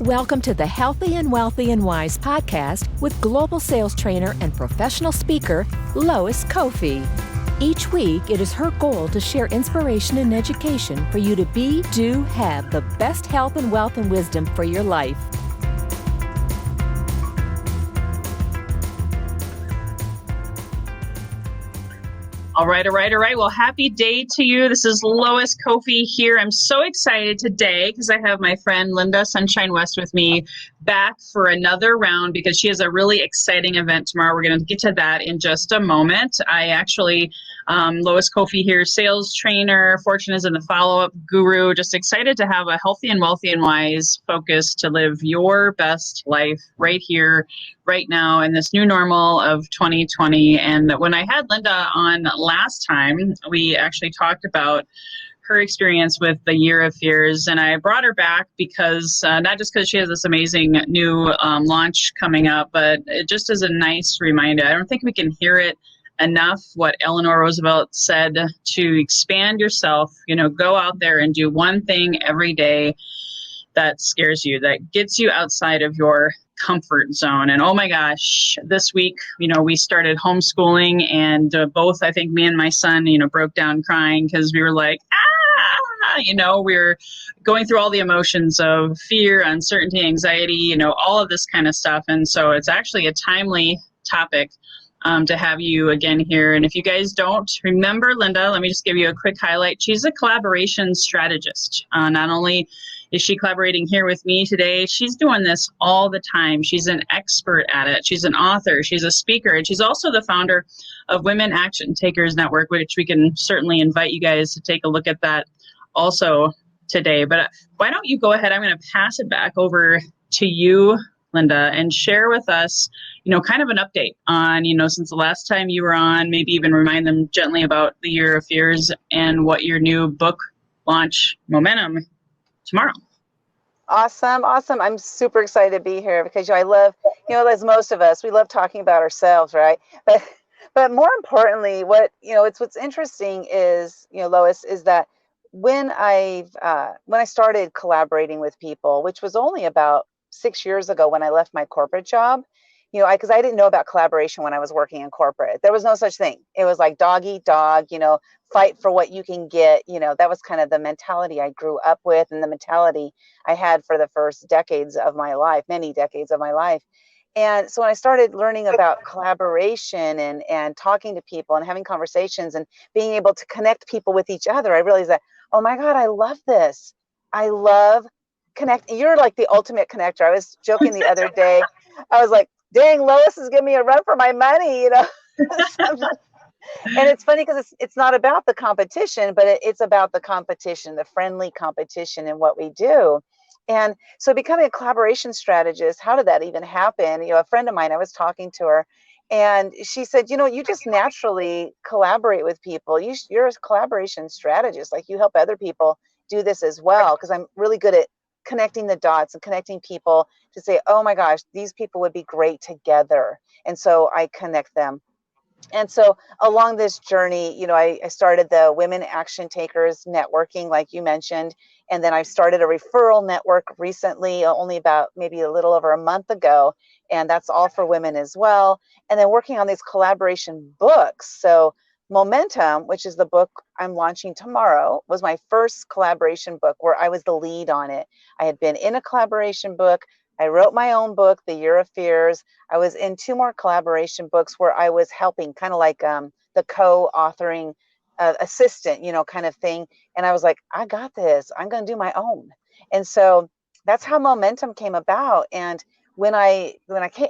Welcome to the Healthy and Wealthy and Wise podcast with global sales trainer and professional speaker, Lois Kofi. Each week, it is her goal to share inspiration and education for you to be, do, have the best health and wealth and wisdom for your life. All right. Well, happy day to you. This is Lois Kofi here. I'm so excited today because I have my friend Lynda Sunshine West with me back for another round because she has a really exciting event tomorrow. We're going to get to that in just a moment. I actually, Lois Kofi here, sales trainer. Fortune is in the follow-up guru. Just excited to have a healthy and wealthy and wise focus to live your best life right here, right now in this new normal of 2020. And when I had Lynda on last time, we actually talked about her experience with the Year of Fears. And I brought her back because, not just because she has this amazing new launch coming up, but it just is a nice reminder. I don't think we can hear it enough what Eleanor Roosevelt said, to expand yourself, go out there and do one thing every day that scares you, that gets you outside of your comfort zone. And oh my gosh, this week, we started homeschooling, and both, I think me and my son, broke down crying because we were like, we're going through all the emotions of fear, uncertainty, anxiety, all of this kind of stuff. And so it's actually a timely topic to have you again here. And if you guys don't remember Lynda, let me just give you a quick highlight. She's a collaboration strategist. Not only is she collaborating here with me today, she's doing this all the time. She's an expert at it. She's an author. She's a speaker. And she's also the founder of womenactiontakers Network, which we can certainly invite you guys to take a look at that also today. But why don't you go ahead? I'm going to pass it back over to you, Lynda, and share with us, kind of an update on, since the last time you were on, maybe even remind them gently about the Year of Fears and what your new book launch momentum tomorrow. Awesome. I'm super excited to be here because I love, as most of us, we love talking about ourselves, right? But more importantly, what's interesting is, Lois, is that when I started collaborating with people, which was only about 6 years ago when I left my corporate job, because I didn't know about collaboration when I was working in corporate. There was no such thing. It was like dog eat dog, fight for what you can get. That was kind of the mentality I grew up with and the mentality I had for the first many decades of my life. And so when I started learning about collaboration and talking to people and having conversations and being able to connect people with each other, I realized that, oh my God, I love this. I love connecting. You're like the ultimate connector. I was joking the other day. I was like, dang, Lois is giving me a run for my money, And it's funny because it's not about the competition, but it's about the competition, the friendly competition in what we do. And so becoming a collaboration strategist, how did that even happen? A friend of mine, I was talking to her, and she said, you just naturally collaborate with people. You're a collaboration strategist. Like, you help other people do this as well, because I'm really good at connecting the dots and connecting people to say, oh my gosh, these people would be great together. And so I connect them. And so along this journey, I started the Women Action Takers networking, like you mentioned. And then I started a referral network recently, only about maybe a little over a month ago. And that's all for women as well. And then working on these collaboration books. So Momentum, which is the book I'm launching tomorrow, was my first collaboration book where I was the lead on it. I had been in a collaboration book. I wrote my own book, The Year of Fears. I was in 2 more collaboration books where I was helping, kind of like the co-authoring assistant, kind of thing. And I was like, I got this. I'm going to do my own. And so that's how Momentum came about. And when I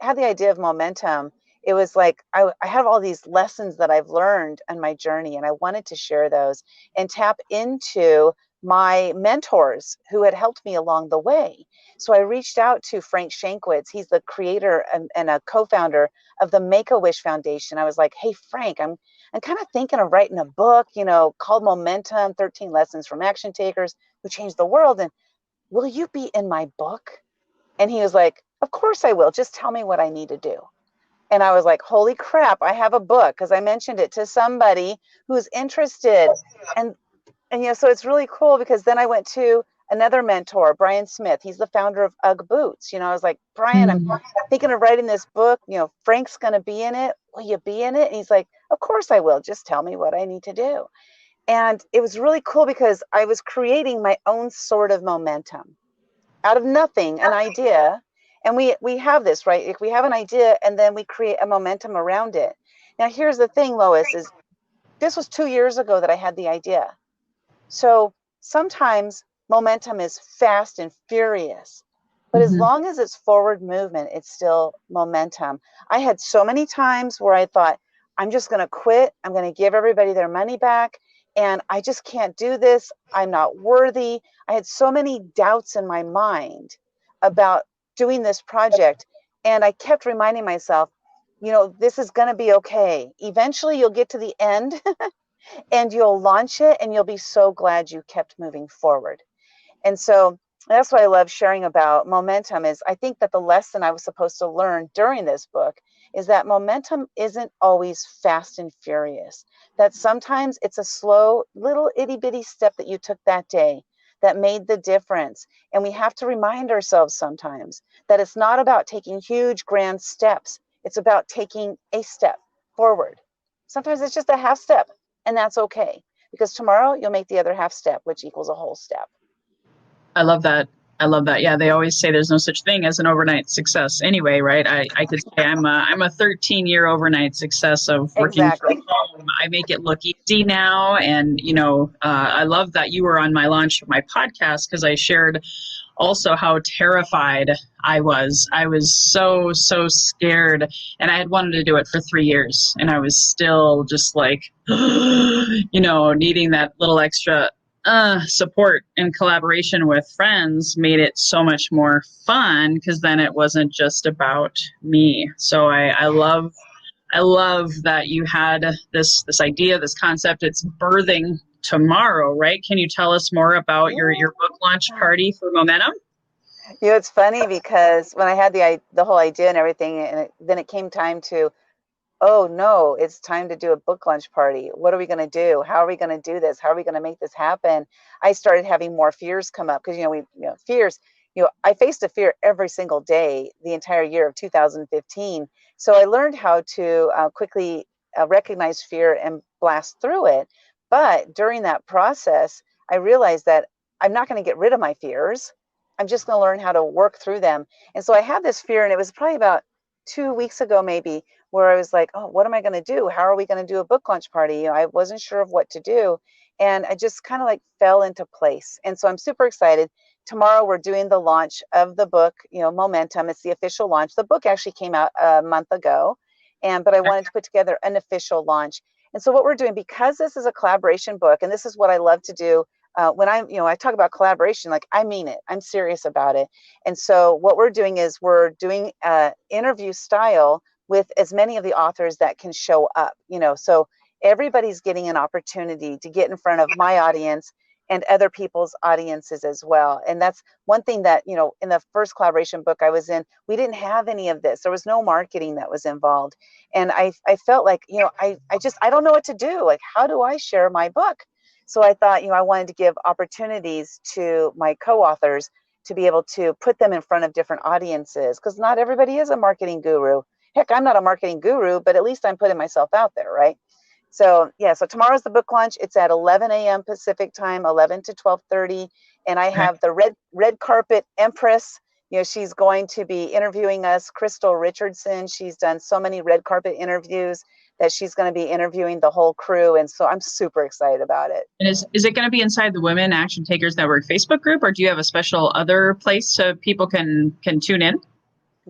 had the idea of Momentum, it was like I have all these lessons that I've learned on my journey, and I wanted to share those and tap into my mentors who had helped me along the way. So I reached out to Frank Shankwitz. He's the creator and a co-founder of the Make-A-Wish Foundation. I was like, hey, Frank, I'm kind of thinking of writing a book, called Momentum, 13 Lessons from Action Takers Who Changed the World. And will you be in my book? And he was like, of course I will. Just tell me what I need to do. And I was like, holy crap, I have a book, because I mentioned it to somebody who's interested. And so it's really cool, because then I went to another mentor, Brian Smith. He's the founder of UGG Boots. I was like, Brian, I'm Mm. thinking of writing this book. Frank's going to be in it. Will you be in it? And he's like, of course I will. Just tell me what I need to do. And it was really cool because I was creating my own sort of momentum out of nothing, an idea. And we have this, right? If we have an idea and then we create a momentum around it. Now, here's the thing, Lois, is this was 2 years ago that I had the idea. So sometimes momentum is fast and furious, but as Mhm. long as it's forward movement, it's still momentum. I had so many times where I thought, I'm just going to quit. I'm going to give everybody their money back. And I just can't do this. I'm not worthy. I had so many doubts in my mind about doing this project. And I kept reminding myself, this is going to be okay. Eventually, you'll get to the end and you'll launch it and you'll be so glad you kept moving forward. And so that's what I love sharing about momentum. Is I think that the lesson I was supposed to learn during this book is that momentum isn't always fast and furious, that sometimes it's a slow little itty bitty step that you took that day that made the difference. And we have to remind ourselves sometimes that it's not about taking huge grand steps. It's about taking a step forward. Sometimes it's just a half step, and that's okay, because tomorrow you'll make the other half step, which equals a whole step. I love that. I love that. Yeah, they always say there's no such thing as an overnight success anyway, right? I could say I'm a 13-year overnight success of working from Exactly. home. I make it look easy now. And, I love that you were on my launch of my podcast because I shared also how terrified I was. I was so, so scared. And I had wanted to do it for 3 years. And I was still just like, needing that little extra support and collaboration with friends made it so much more fun because then it wasn't just about me. So I love that you had this idea, this concept. It's birthing tomorrow, right? Can you tell us more about your book launch party for Momentum? It's funny because when I had the whole idea and everything, and then it came time to, oh no, it's time to do a book lunch party. What are we going to do? How are we going to do this? How are we going to make this happen? I started having more fears come up because, fears, I faced a fear every single day, the entire year of 2015. So I learned how to quickly recognize fear and blast through it. But during that process, I realized that I'm not going to get rid of my fears. I'm just going to learn how to work through them. And so I had this fear, and it was probably about 2 weeks ago, maybe, where I was like, oh, what am I going to do? How are we going to do a book launch party? I wasn't sure of what to do. And I just kind of like fell into place. And so I'm super excited. Tomorrow we're doing the launch of the book, Momentum. It's the official launch. The book actually came out a month ago, but I wanted to put together an official launch. And so what we're doing, because this is a collaboration book, and this is what I love to do, when I talk about collaboration, like I mean it, I'm serious about it. And so what we're doing is we're doing interview style with as many of the authors that can show up, so everybody's getting an opportunity to get in front of my audience and other people's audiences as well. And that's one thing that, in the first collaboration book I was in, we didn't have any of this. There was no marketing that was involved. And I felt like, I don't know what to do. Like, how do I share my book? So I thought, I wanted to give opportunities to my co-authors to be able to put them in front of different audiences, because not everybody is a marketing guru. Heck, I'm not a marketing guru, but at least I'm putting myself out there, right? So yeah, so tomorrow's the book launch. It's at 11 a.m. Pacific time, 11 to 12:30, and I have the red carpet empress. She's going to be interviewing us, Crystal Richardson. She's done so many red carpet interviews that she's going to be interviewing the whole crew, and so I'm super excited about it. And is it going to be inside the Women Action Takers Network Facebook group, or do you have a special other place so people can tune in?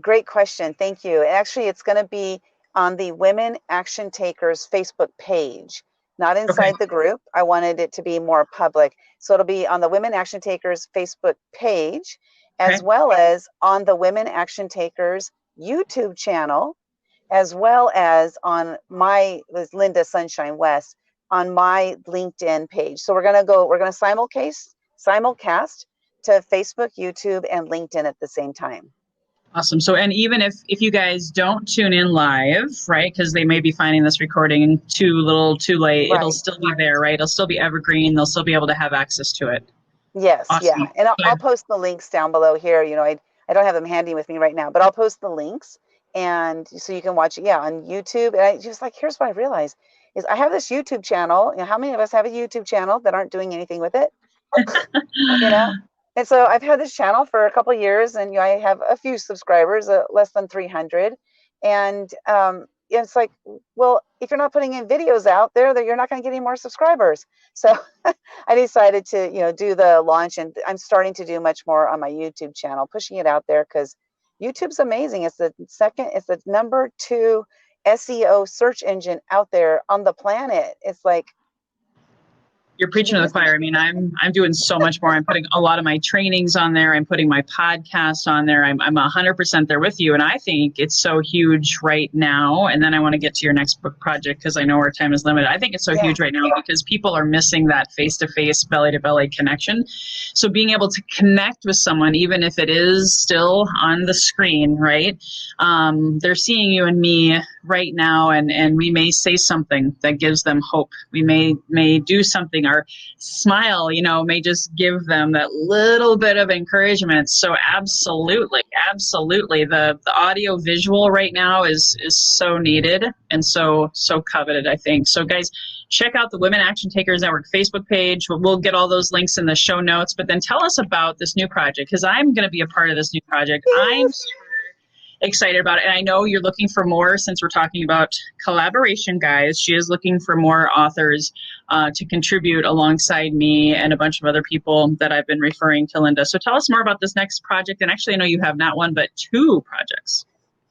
Great question. Thank you. Actually, it's going to be on the Women Action Takers Facebook page, not inside the group. I wanted it to be more public. So it'll be on the Women Action Takers Facebook page, as well as on the Women Action Takers YouTube channel, as well as on Lynda Sunshine West, on my LinkedIn page. So we're going to simulcast to Facebook, YouTube, and LinkedIn at the same time. Awesome. So, and even if you guys don't tune in live, right, because they may be finding this recording too late, it'll still be there, right? It'll still be evergreen. They'll still be able to have access to it. Yes, yeah. Awesome. And I'll Good. post the links down below here. I don't have them handy with me right now, but I'll post the links and so you can watch it, yeah, on YouTube. And I just like, here's what I realized is I have this YouTube channel. How many of us have a YouTube channel that aren't doing anything with it? you know and so I've had this channel for a couple of years, and I have a few subscribers, less than 300. And it's like, well, if you're not putting in videos out there, that you're not going to get any more subscribers. So I decided to do the launch, and I'm starting to do much more on my YouTube channel, pushing it out there, because YouTube's amazing. It's the number 2 SEO search engine out there on the planet. It's like, You're should be preaching to the using it. choir. I mean, I'm doing so much more. I'm putting a lot of my trainings on there. I'm putting my podcast on there. I'm 100% there with you. And I think it's so huge right now. And then I want to get to your next book project because I know our time is limited. I think it's so huge right now because people are missing that face-to-face, belly-to-belly connection. So being able to connect with someone, even if it is still on the screen, right? They're seeing you and me right now, and we may say something that gives them hope. We may do something. Our smile, may just give them that little bit of encouragement. So absolutely, the audio visual right now is so needed and so coveted, I think. So guys, check out the Women Action Takers Network Facebook page. We'll get all those links in the show notes, but then tell us about this new project, because I'm going to be a part of this new project. I'm excited about it. And I know you're looking for more, since we're talking about collaboration, guys. She is looking for more authors to contribute alongside me and a bunch of other people that I've been referring to Lynda. So tell us more about this next project. And actually, I know you have not one, but 2 projects.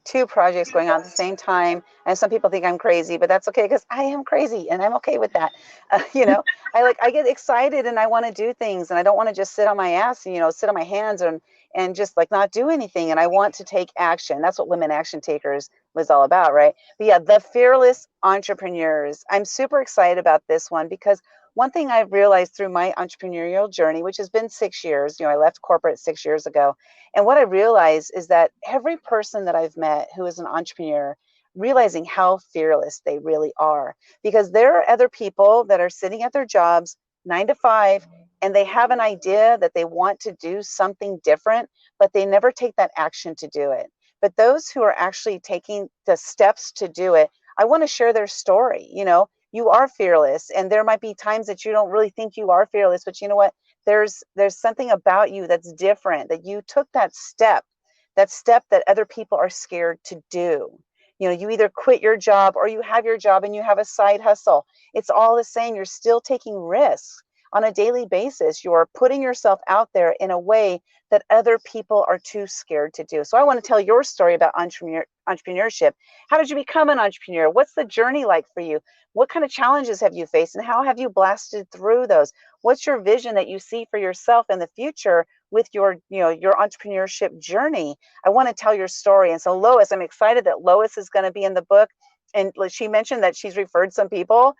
2 projects going on at the same time. And some people think I'm crazy, but that's okay, because I am crazy and I'm okay with that. I get excited and I want to do things, and I don't want to just sit on my ass, sit on my hands and just like not do anything. And I want to take action. That's what Women Action Takers was all about, right? But yeah, the fearless entrepreneurs. I'm super excited about this one because one thing I've realized through my entrepreneurial journey, which has been 6 years, I left corporate 6 years ago. And what I realized is that every person that I've met who is an entrepreneur, realizing how fearless they really are, because there are other people that are sitting at their jobs 9 to 5, and they have an idea that they want to do something different, but they never take that action to do it. But those who are actually taking the steps to do it, I want to share their story. You are fearless, and there might be times that you don't really think you are fearless, but you know what? There's something about you that's different, that you took that step that other people are scared to do. You either quit your job or you have your job and you have a side hustle. It's all the same. You're still taking risks on a daily basis. You're putting yourself out there in a way that other people are too scared to do. So I want to tell your story about entrepreneurship. How did you become an entrepreneur? What's the journey like for you? What kind of challenges have you faced, and how have you blasted through those? What's your vision that you see for yourself in the future with your entrepreneurship journey? I want to tell your story. And so Lois, I'm excited that Lois is going to be in the book. And she mentioned that she's referred some people.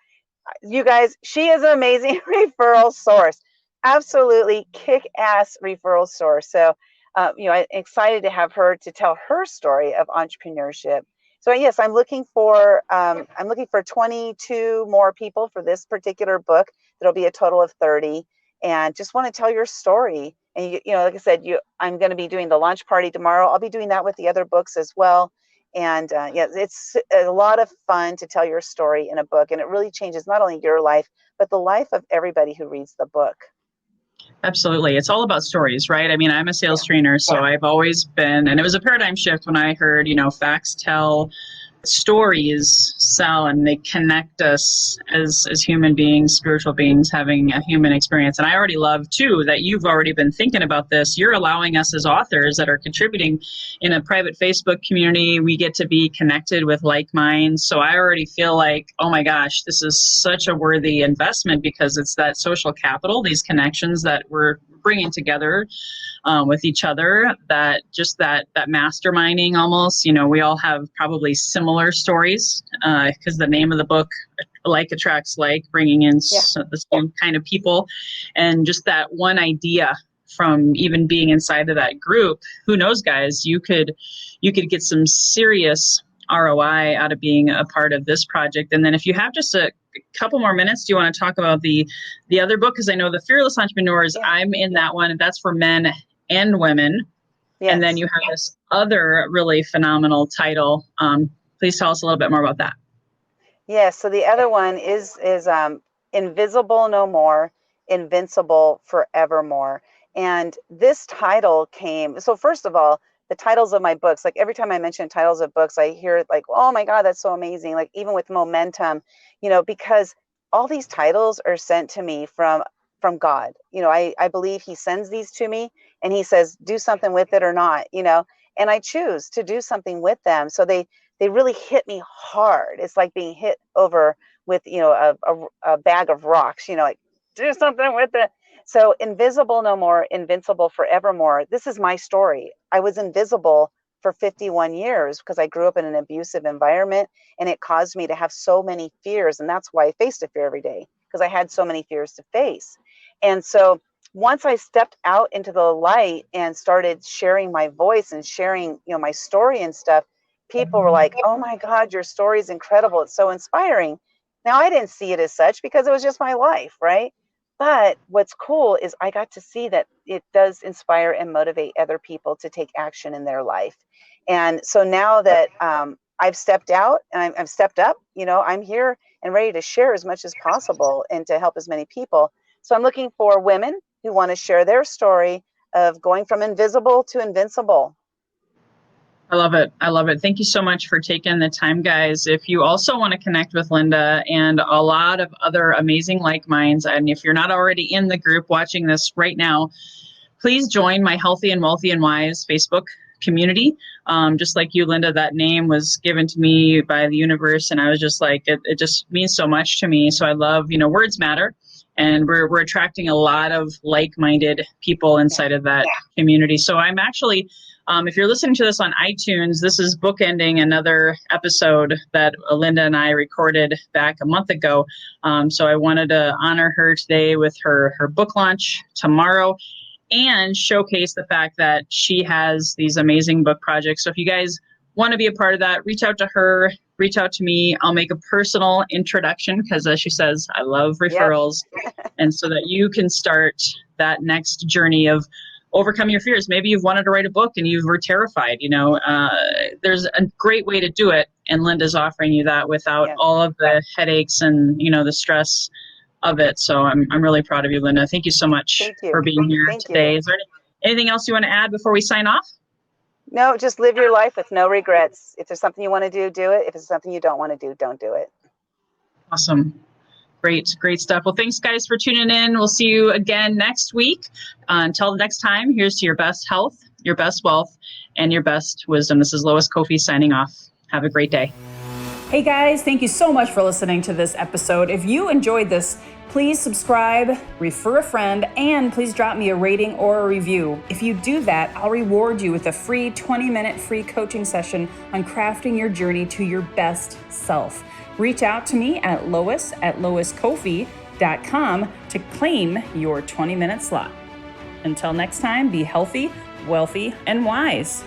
You guys, she is an amazing referral source. Absolutely kick-ass referral source. So, I'm excited to have her to tell her story of entrepreneurship. So yes, I'm looking for 22 more people for this particular book. There'll be a total of 30, and just want to tell your story. And like I said, I'm going to be doing the launch party tomorrow. I'll be doing that with the other books as well. And it's a lot of fun to tell your story in a book, and it really changes not only your life, but the life of everybody who reads the book. Absolutely. It's all about stories, right? I mean, I'm a sales trainer, so I've always been, and it was a paradigm shift when I heard, facts tell, stories sell, and they connect us as human beings, spiritual beings, having a human experience. And I already love too that you've already been thinking about this. You're allowing us as authors that are contributing in a private Facebook community. We get to be connected with like minds. So I already feel like, oh my gosh, this is such a worthy investment, because it's that social capital, these connections that we're bringing together with each other, that masterminding almost. We all have probably similar stories, because the name of the book, like attracts like, bringing in the same kind of people, and just that one idea from even being inside of that group. Who knows, guys? You could get some serious ROI out of being a part of this project. And then if you have just a couple more minutes, do you want to talk about the other book? Because I know the Fearless Entrepreneurs, I'm in that one, and that's for men and women. Yes. And then you have this other really phenomenal title. Please tell us a little bit more about that. Yes. So the other one is Invisible No More, Invincible Forevermore. And this title came, so first of all, the titles of my books, like every time I mention titles of books, I hear it like, oh my God, that's so amazing. Like even with Momentum, because all these titles are sent to me from God. I believe he sends these to me and he says, do something with it or not, and I choose to do something with them. So they really hit me hard. It's like being hit over with, a bag of rocks, like do something with it. So Invisible No More, Invincible Forevermore. This is my story. I was invisible for 51 years because I grew up in an abusive environment, and it caused me to have so many fears. And that's why I faced a fear every day, because I had so many fears to face. And so once I stepped out into the light and started sharing my voice and sharing, my story and stuff, people were like, oh my God, your story is incredible. It's so inspiring. Now, I didn't see it as such because it was just my life, right? But what's cool is I got to see that it does inspire and motivate other people to take action in their life. And so now that I've stepped out and I've stepped up, I'm here and ready to share as much as possible and to help as many people. So I'm looking for women who want to share their story of going from invisible to invincible. I love it. I love it. Thank you so much for taking the time, guys. If you also want to connect with Lynda and a lot of other amazing like minds, and if you're not already in the group watching this right now, please join my Healthy and Wealthy and Wise Facebook community. Just like you, Lynda, that name was given to me by the universe, and I was just like, it just means so much to me. So I love, words matter. And we're attracting a lot of like-minded people inside of that community. So I'm actually, if you're listening to this on iTunes, this is bookending another episode that Lynda and I recorded back a month ago. So I wanted to honor her today with her book launch tomorrow and showcase the fact that she has these amazing book projects. So if you guys want to be a part of that, reach out to her, reach out to me. I'll make a personal introduction because, as she says, I love referrals. Yep. And so that you can start that next journey of overcoming your fears. Maybe you've wanted to write a book and you were terrified. There's a great way to do it. And Lynda's offering you that without all of the headaches and, the stress of it. So I'm really proud of you, Lynda. Thank you so much for being here today. Is there anything else you want to add before we sign off? No, just live your life with no regrets. If there's something you want to do it. If it's something you don't want to do, don't do it. Awesome. Great stuff. Well, thanks, guys, for tuning in. We'll see you again next week. Until next time, here's to your best health, your best wealth, and your best wisdom. This is Lois Kofi signing off. Have a great day. Hey, guys, thank you so much for listening to this episode. If you enjoyed this, please subscribe, refer a friend, and please drop me a rating or a review. If you do that, I'll reward you with a free 20-minute free coaching session on crafting your journey to your best self. Reach out to me at lois@loiskofi.com to claim your 20-minute slot. Until next time, be healthy, wealthy, and wise.